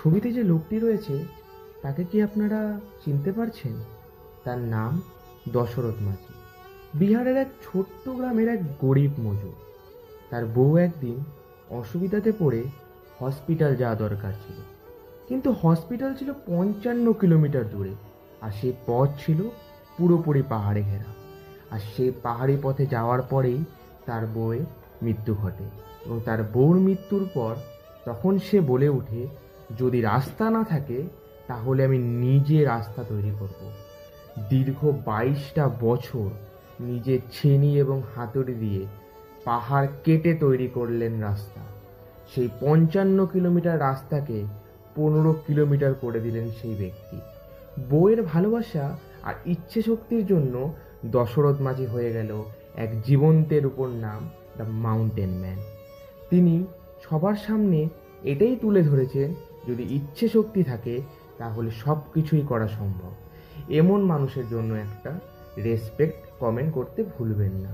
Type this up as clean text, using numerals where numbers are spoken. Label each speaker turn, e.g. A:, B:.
A: ছবিতে যে লোকটি রয়েছে তাকে কি আপনারা চিনতে পারছেন? তার নাম দশরথ মাঝি। বিহারের এক ছোট্ট গ্রামের এক গরিব মজুর। তার বউ একদিন অসুবিধাতে পড়ে হসপিটাল যাওয়া দরকার ছিল, কিন্তু হসপিটাল ছিল 55 কিলোমিটার দূরে, আর সেই পথ ছিল পুরোপুরি পাহাড়ে ঘেরা। আর সেই পাহাড়ি পথে যাওয়ার পরেই তার বউয়ের মৃত্যু ঘটে। এবং তার বউর মৃত্যুর পর তখন সে বলে ওঠে, যদি রাস্তা না থাকে তাহলে আমি নিজে রাস্তা তৈরি করব। দীর্ঘ 22টা বছর নিজের ছেনি এবং হাতুড়ি দিয়ে পাহাড় কেটে তৈরি করলেন রাস্তা। সেই 55 কিলোমিটার রাস্তাকে 15 কিলোমিটার করে দিলেন সেই ব্যক্তি। বউয়ের ভালোবাসা আর ইচ্ছে শক্তির জন্য দশরথ মাঝি হয়ে গেল এক জীবন্তের উপর নাম, দ্য মাউন্টেন ম্যান। তিনি সবার সামনে এটাই তুলে ধরেছেন, যদি ইচ্ছে শক্তি থাকে তাহলে সব কিছুই করা সম্ভব। এমন মানুষের জন্য একটা রেসপেক্ট কমেন্ট করতে ভুলবেন না।